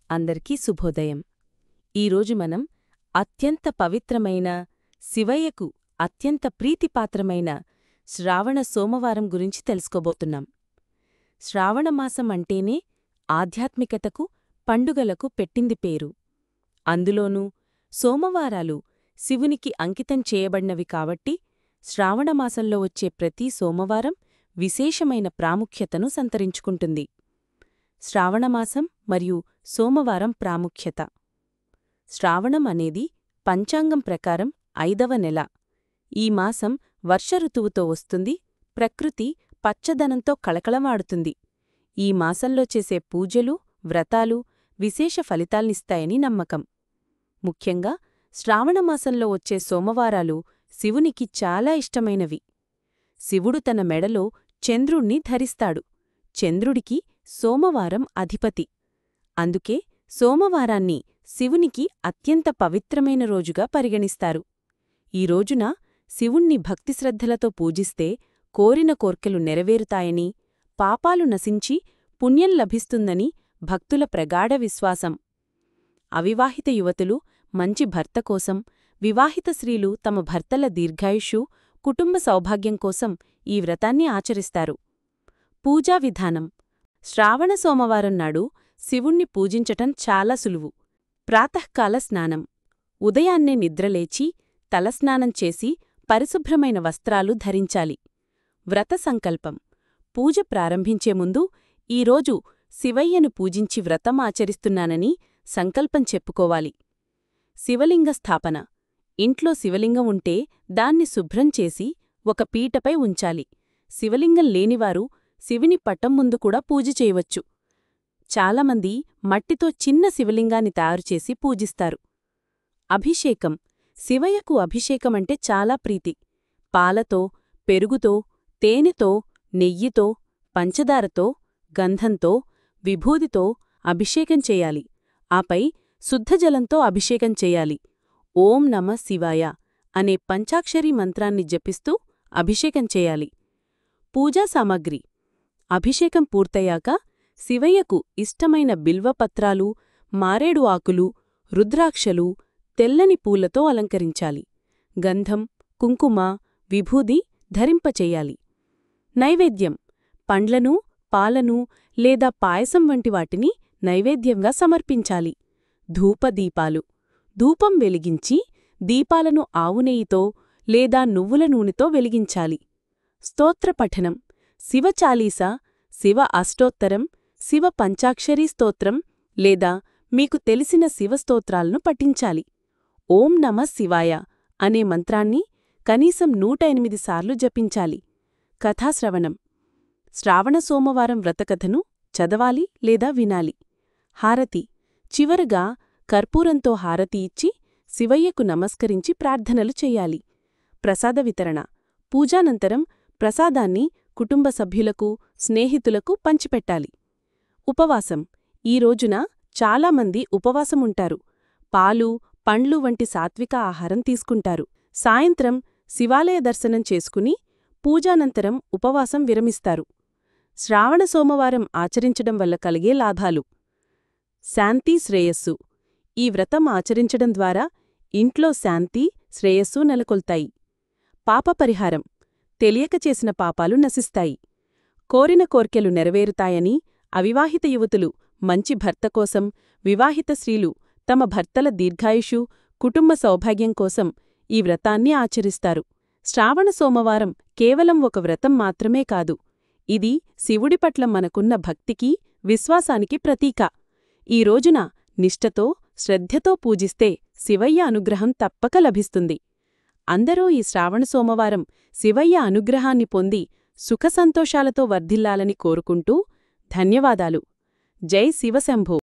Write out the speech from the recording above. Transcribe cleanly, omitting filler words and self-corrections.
అందరికీ శుభోదయం. ఈరోజు మనం అత్యంత పవిత్రమైన, శివయ్యకు అత్యంత ప్రీతిపాత్రమైన శ్రావణ సోమవారం గురించి తెలుసుకోబోతున్నాం. శ్రావణమాసం అంటేనే ఆధ్యాత్మికతకు, పండుగలకు పెట్టింది పేరు. అందులోనూ సోమవారాలు శివునికి అంకితం చేయబడినవి కాబట్టి శ్రావణమాసంలో వచ్చే ప్రతి సోమవారం విశేషమైన ప్రాముఖ్యతను సంతరించుకుంటుంది. శ్రావణమాసం మరియు సోమవారం ప్రాముఖ్యత. శ్రావణం అనేది పంచాంగం ప్రకారం 5వ నెల. ఈ మాసం వర్షఋతువుతో వస్తుంది. ప్రకృతి పచ్చదనంతో కళకళమాడుతుంది. ఈ మాసంలో చేసే పూజలు, వ్రతాలు విశేష ఫలితాల్నిస్తాయని నమ్మకం. ముఖ్యంగా శ్రావణమాసంలో వచ్చే సోమవారాలు శివునికి చాలా ఇష్టమైనవి. శివుడు తన మెడలో చంద్రుణ్ణి ధరిస్తాడు. చంద్రుడికి సోమవారం అధిపతి. అందుకే సోమవారాన్ని శివునికి అత్యంత పవిత్రమైన రోజుగా పరిగణిస్తారు. ఈ రోజున శివుణ్ణి భక్తిశ్రద్ధలతో పూజిస్తే కోరిన కోర్కెలు నెరవేరుతాయని, పాపాలు నశించి పుణ్యం లభిస్తుందని భక్తుల ప్రగాఢ విశ్వాసం. అవివాహిత యువతులు మంచి భర్త కోసం, వివాహిత స్త్రీలు తమ భర్తల దీర్ఘాయుష్షు, కుటుంబ సౌభాగ్యం కోసం ఈ వ్రతాన్ని ఆచరిస్తారు. పూజా విధానం. శ్రావణ సోమవారం నాడు శివుణ్ణి పూజించటం చాలా సులువు. ప్రాతఃకాల స్నానం. ఉదయాన్నే నిద్రలేచి తలస్నానం చేసి పరిశుభ్రమైన వస్త్రాలు ధరించాలి. వ్రత సంకల్పం. పూజ ప్రారంభించే ముందు ఈరోజు శివయ్యను పూజించి వ్రతం ఆచరిస్తున్నానని సంకల్పం చెప్పుకోవాలి. శివలింగ స్థాపన. ఇంట్లో శివలింగం ఉంటే దాన్ని శుభ్రం చేసి ఒక పీటపై ఉంచాలి. శివలింగం లేనివారు శివుని పటం ముందు కూడా పూజ చేయవచ్చు. చాలామంది మట్టితో చిన్న శివలింగాన్ని తయారుచేసి పూజిస్తారు. అభిషేకం. శివయ్యకు అభిషేకమంటే చాలా ప్రీతి. పాలతో, పెరుగుతో, తేనెతో, నెయ్యితో, పంచదారతో, గంధంతో, విభూదితో అభిషేకం చేయాలి. ఆపై శుద్ధజలంతో అభిషేకం చేయాలి. ఓం నమః శివాయ అనే పంచాక్షరీ మంత్రాన్ని జపిస్తూ అభిషేకం చేయాలి. పూజా సామగ్రి. అభిషేకం పూర్తయ్యాక శివయ్యకు ఇష్టమైన బిల్వపత్రాలు, మారేడు ఆకులు, రుద్రాక్షలు, తెల్లని పూలతో అలంకరించాలి. గంధం, కుంకుమ, విభూది ధరింపచెయ్యాలి. నైవేద్యం. పండ్లను, పాలను లేదా పాయసం వంటి వాటిని నైవేద్యంగా సమర్పించాలి. ధూపదీపాలు. ధూపం వెలిగించి దీపాలను ఆవునెయ్యితో లేదా నువ్వుల నూనెతో వెలిగించాలి. స్తోత్రపఠనం. శివచాలీస, శివ అష్టోత్తరం, శివ పంచాక్షరీ స్తోత్రం లేదా మీకు తెలిసిన శివస్తోత్రాలను పఠించాలి. ఓం నమః శివాయ అనే మంత్రాన్ని కనీసం 108 సార్లు జపించాలి. కథాశ్రవణం. శ్రావణ సోమవారం వ్రతకథను చదవాలి లేదా వినాలి. హారతి. చివరగా కర్పూరంతో హారతి ఇచ్చి శివయ్యకు నమస్కరించి ప్రార్థనలు చెయ్యాలి. ప్రసాద వితరణ. పూజానంతరం ప్రసాదాన్ని కుటుంబ సభ్యులకు, స్నేహితులకు పంచిపెట్టాలి. ఉపవాసం. ఈ రోజున చాలామంది ఉపవాసముంటారు. పాలు, పండ్లు వంటి సాత్విక ఆహారం తీసుకుంటారు. సాయంత్రం శివాలయ దర్శనం చేసుకుని పూజానంతరం ఉపవాసం విరమిస్తారు. శ్రావణ సోమవారం ఆచరించడం వల్ల కలిగే లాభాలు. శాంతి, శ్రేయస్సు. ఈ వ్రతం ఆచరించడం ద్వారా ఇంట్లో శాంతి, శ్రేయస్సు నెలకొల్తాయి. పాపపరిహారం. తెలియక చేసిన పాపాలు నశిస్తాయి. కోరిన కోర్కెలు నెరవేరుతాయని, అవివాహిత యువతులు మంచి భర్త కోసం, వివాహిత స్త్రీలు తమ భర్తల దీర్ఘాయుషు, కుటుంబ సౌభాగ్యం కోసం ఈ వ్రతాన్ని ఆచరిస్తారు. శ్రావణ సోమవారం కేవలం ఒక వ్రతం మాత్రమే కాదు. ఇది శివుడి పట్ల మనకున్న భక్తికి, విశ్వాసానికి ప్రతీక. ఈ రోజున నిష్ఠతో, శ్రద్ధతో పూజిస్తే శివయ్య అనుగ్రహం తప్పక లభిస్తుంది. అందరూ ఈ శ్రావణ సోమవారం శివయ్య అనుగ్రహాన్ని పొంది సుఖసంతోషాలతో వర్ధిల్లాలని కోరుకుంటూ ధన్యవాదాలు. జై శివశంభో.